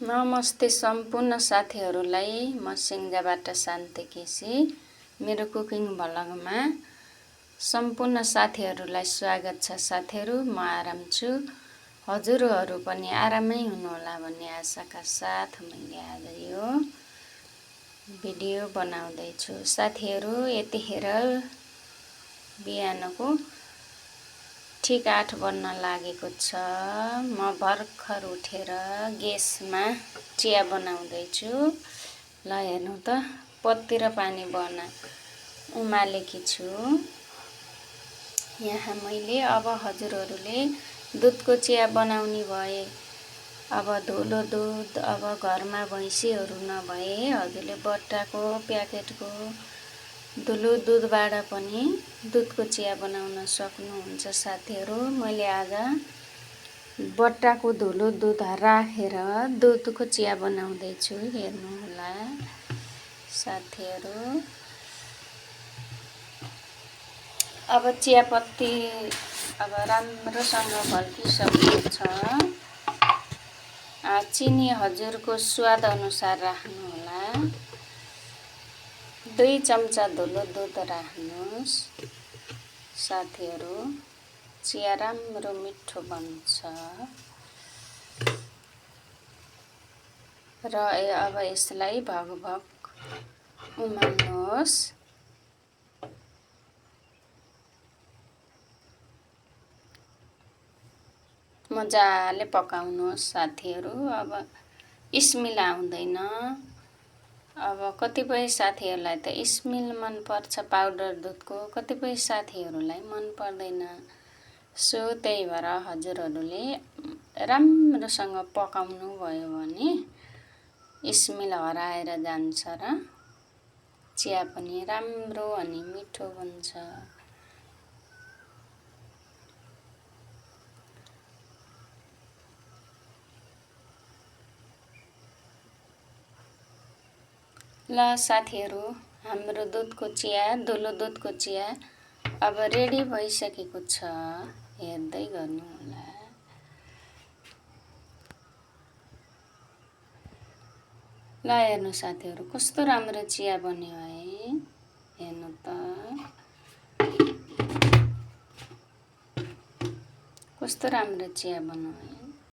नमस्ते सम्पूर्ण साथीहरूलाई। म सिङ्जाबाट शान्ति केसी। मेरो कुकिङ भ्लगमा सम्पूर्ण साथीहरूलाई स्वागत छ। साथीहरू, म आराम छु, हजुरहरू पनि आरामै हुनुहोला भन्ने आशाका साथ मैले आज यो भिडियो बनाउँदैछु। साथीहरू, यतिखेर बिहानको ठीक 8 बज्न लागेको छ। म भर्खर उठेर ग्यासमा चिया बनाउँदैछु। ल हेर्नु त, पत्ती र पानी उमालेकी छु। यहाँ मैले अब हजुरहरूले दुधको चिया बनाउने भए, अब धुलो दुध, अब घरमा भैँसीहरू नभए हजुरले बट्टाको प्याकेटको धुलो दुधबाट पनि दुधको चिया बनाउन सक्नुहुन्छ। साथीहरू, मैले आज बट्टाको धुलो दुध राखेर दुधको चिया बनाउँदैछु। हेर्नुहोला साथीहरू। अब चियापत्ती राम्रोसँग भल्किसकेको छ। चिनी हजुरको स्वाद अनुसार राख्नुहोला। 2 चम्चा धुलो दुध राख्नुहोस्। साथीहरू, चिया राम्रो मिठो बन्छ। र अब यसलाई भगभग उमाल्नुहोस्। मजाले पकाउनुहोस् साथीहरू। अब स्मेल आउँदैन। अब कतिपय साथीहरूलाई त स्मेल मन पर्छ पाउडर दुधको, कतिपय साथीहरूलाई मन पर्दैन। सो त्यही भएर हजुरहरूले राम्रोसँग पकाउनु भयो भने स्मेल हराएर जान्छ र चिया पनि राम्रो अनि मिठो बन्छ। ल साथीहरू, हाम्रो दुधको चिया, धुलो दुधको चिया अब रेडी भइसकेको छ। हेर्दै गर्नुहोला। ल हेर्नु साथीहरू, कस्तो राम्रो चिया बन्यो है। हेर्नु त, कस्तो राम्रो चिया बन्यो है।